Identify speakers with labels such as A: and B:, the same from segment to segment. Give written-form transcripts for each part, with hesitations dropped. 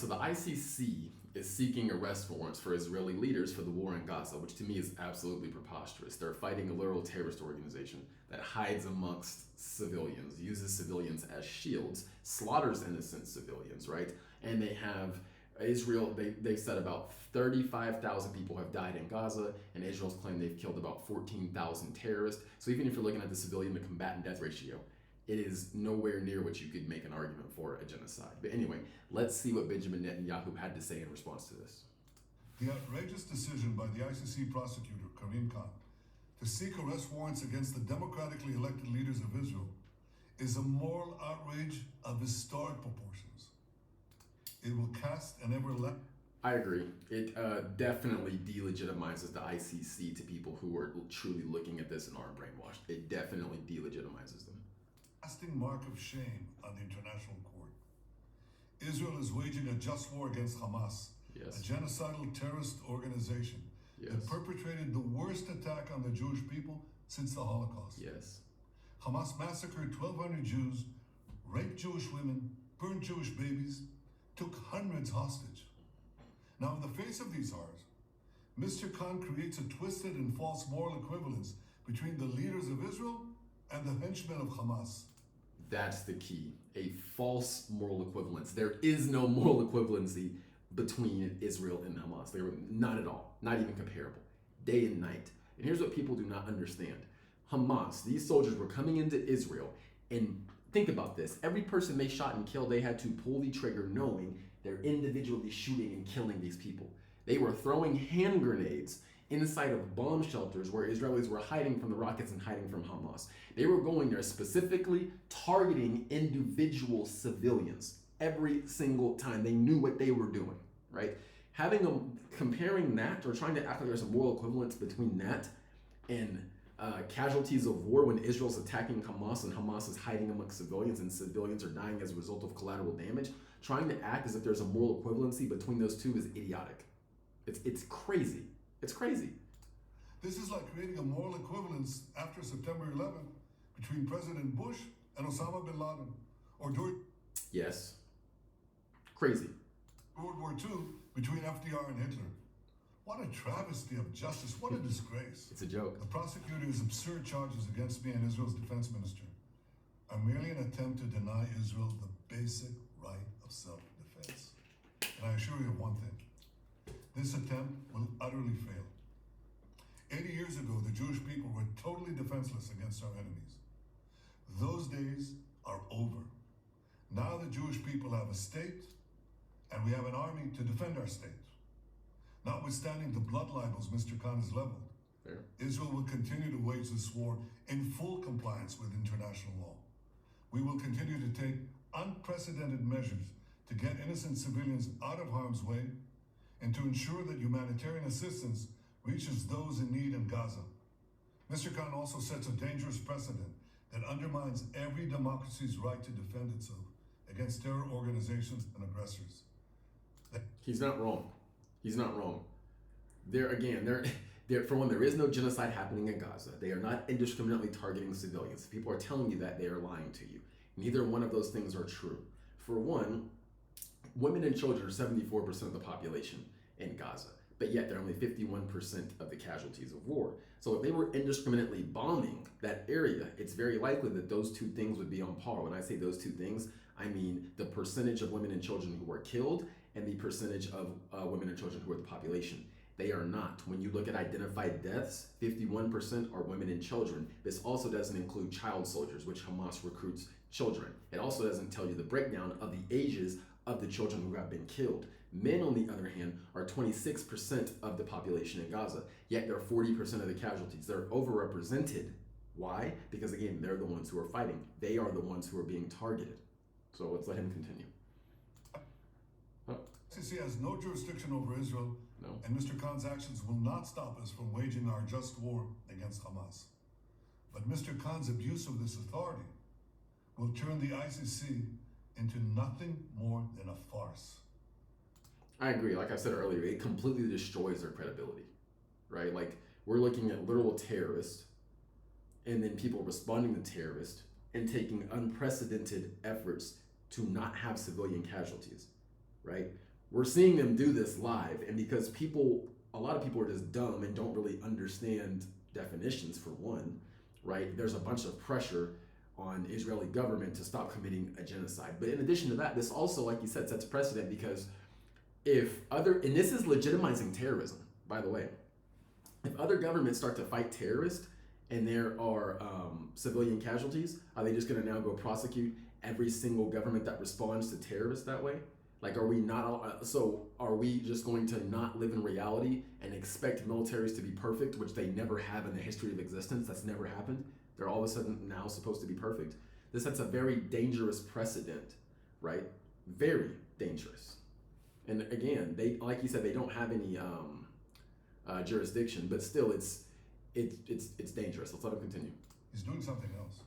A: So the ICC is seeking arrest warrants for Israeli leaders for the war in Gaza, which to me is absolutely preposterous. They're fighting a literal terrorist organization that hides amongst civilians, uses civilians as shields, slaughters innocent civilians, right? And they have Israel, they said about 35,000 people have died in Gaza, and Israel's claimed they've killed about 14,000 terrorists. So even if you're looking at the civilian to combatant death ratio, it is nowhere near what you could make an argument for a genocide. But anyway, let's see what Benjamin Netanyahu had to say in response to this.
B: The outrageous decision by the ICC Prosecutor Karim Khan to seek arrest warrants against the democratically elected leaders of Israel is a moral outrage of historic proportions. It will cast an everlasting...
A: I agree. It definitely delegitimizes the ICC to people who are truly looking at this and aren't brainwashed. It definitely delegitimizes them.
B: Lasting mark of shame on the international court. Israel is waging a just war against Hamas,
A: yes,
B: a genocidal terrorist organization
A: yes,
B: that perpetrated the worst attack on the Jewish people since the Holocaust.
A: Yes.
B: Hamas massacred 1,200 Jews, raped Jewish women, burned Jewish babies, took hundreds hostage. Now, in the face of these horrors, Mr. Khan creates a twisted and false moral equivalence between the leaders of Israel and the henchmen of Hamas.
A: That's the key. A false moral equivalence. There is no moral equivalency between Israel and Hamas. They were not at all, not even comparable, day and night. And here's what people do not understand. Hamas, these soldiers were coming into Israel, and think about this. Every person they shot and killed, they had to pull the trigger knowing they're individually shooting and killing these people. They were throwing hand grenades inside of bomb shelters where Israelis were hiding from the rockets and hiding from Hamas. They were going there specifically targeting individual civilians every single time. They knew what they were doing, right? Comparing that or trying to act like there's a moral equivalence between that and casualties of war when Israel's attacking Hamas and Hamas is hiding amongst civilians and civilians are dying as a result of collateral damage, trying to act as if there's a moral equivalency between those two is idiotic. It's crazy. It's crazy.
B: This is like creating a moral equivalence after September 11th between President Bush and Osama bin Laden, or during
A: Yes. Crazy.
B: World War II between FDR and Hitler. What a travesty of justice. What a disgrace.
A: It's a joke.
B: The prosecutor's absurd charges against me and Israel's defense minister are merely an attempt to deny Israel the basic right of self-defense. And I assure you of one thing. This attempt will utterly fail. 80 years ago, the Jewish people were totally defenseless against our enemies. Those days are over. Now the Jewish people have a state, and we have an army to defend our state. Notwithstanding the blood libels Mr. Khan has leveled,
A: Fair.
B: Israel will continue to wage this war in full compliance with international law. We will continue to take unprecedented measures to get innocent civilians out of harm's way and to ensure that humanitarian assistance reaches those in need in Gaza. Mr. Khan also sets a dangerous precedent that undermines every democracy's right to defend itself against terror organizations and aggressors.
A: He's not wrong. He's not wrong. For one, there is no genocide happening in Gaza. They are not indiscriminately targeting civilians. If people are telling you that, they are lying to you. Neither one of those things are true. For one, women and children are 74% of the population in Gaza, but yet they're only 51% of the casualties of war. So if they were indiscriminately bombing that area, it's very likely that those two things would be on par. When I say those two things, I mean the percentage of women and children who were killed and the percentage of women and children who are the population. They are not. When you look at identified deaths, 51% are women and children. This also doesn't include child soldiers, which Hamas recruits children. It also doesn't tell you the breakdown of the ages of the children who have been killed. Men, on the other hand, are 26% of the population in Gaza, yet they're 40% of the casualties. They're overrepresented. Why? Because again, they're the ones who are fighting. They are the ones who are being targeted. So let's let him continue.
B: ICC has no jurisdiction over Israel,
A: No.
B: and Mr. Khan's actions will not stop us from waging our just war against Hamas. But Mr. Khan's abuse of this authority will turn the ICC into nothing more than a farce.
A: I agree. Like I said earlier, it completely destroys their credibility, right? Like, we're looking at literal terrorists and then people responding to terrorists and taking unprecedented efforts to not have civilian casualties, right? We're seeing them do this live, and because a lot of people are just dumb and don't really understand definitions for one, right? There's a bunch of pressure on the Israeli government to stop committing a genocide. But in addition to that, this also, like you said, sets precedent because and this is legitimizing terrorism, by the way. If other governments start to fight terrorists and there are civilian casualties, are they just going to now go prosecute every single government that responds to terrorists that way? Like, are we just going to not live in reality and expect militaries to be perfect, which they never have in the history of existence? That's never happened. They're all of a sudden now supposed to be perfect. This sets a very dangerous precedent, right? Very dangerous. And again, they, like you said, they don't have any jurisdiction, but still, it's dangerous. Let's let him continue.
B: He's doing something else.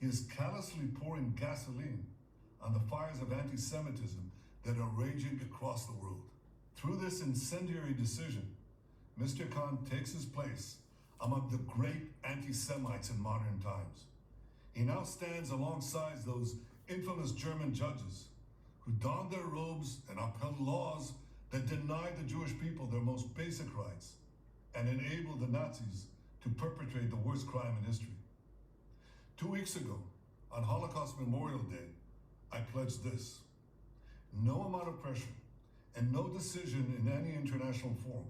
B: He is callously pouring gasoline on the fires of anti-Semitism that are raging across the world. Through this incendiary decision, Mr. Khan takes his place among the great anti-Semites in modern times. He now stands alongside those infamous German judges who donned their robes and upheld laws that denied the Jewish people their most basic rights and enabled the Nazis to perpetrate the worst crime in history. 2 weeks ago, on Holocaust Memorial Day, I pledged this: no amount of pressure and no decision in any international forum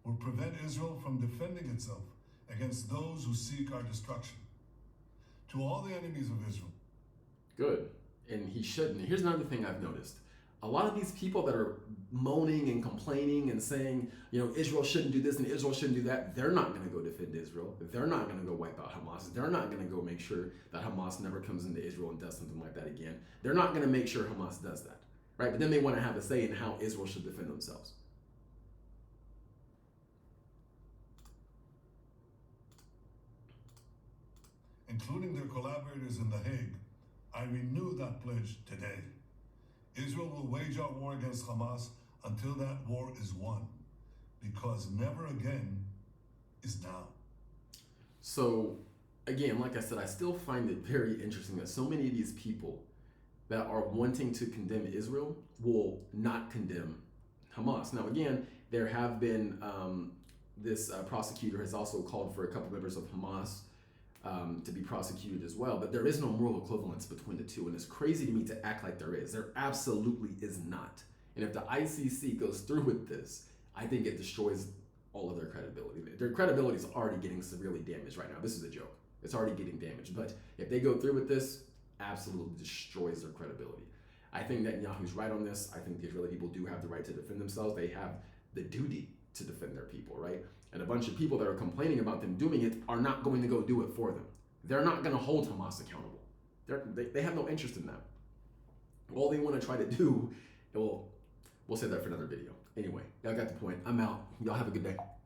B: will prevent Israel from defending itself against those who seek our destruction. To all the enemies of Israel.
A: Good. And he shouldn't. Here's another thing I've noticed. A lot of these people that are moaning and complaining and saying, Israel shouldn't do this and Israel shouldn't do that, they're not going to go defend Israel. They're not going to go wipe out Hamas. They're not going to go make sure that Hamas never comes into Israel and does something like that again. They're not going to make sure Hamas does that, right? But then they want to have a say in how Israel should defend themselves.
B: Including their collaborators in The Hague, I renew that pledge today. Israel will wage our war against Hamas until that war is won, because never again is now.
A: So, again, like I said, I still find it very interesting that so many of these people that are wanting to condemn Israel will not condemn Hamas. Now, again, there have been, this prosecutor has also called for a couple members of Hamas to be prosecuted as well, but there is no moral equivalence between the two, and it's crazy to me to act like there is. There absolutely is not. And if the ICC goes through with this, I think it destroys all of their credibility. Their credibility is already getting severely damaged right now. This is a joke. It's already getting damaged, but if they go through with this, absolutely destroys their credibility. I think Netanyahu's right on this. I think the Israeli people do have the right to defend themselves. They have the duty to defend their people, right? And a bunch of people that are complaining about them doing it are not going to go do it for them. They're not going to hold Hamas accountable. They have no interest in that. All they want to try to do, we'll save that for another video. Anyway, y'all got the point. I'm out. Y'all have a good day.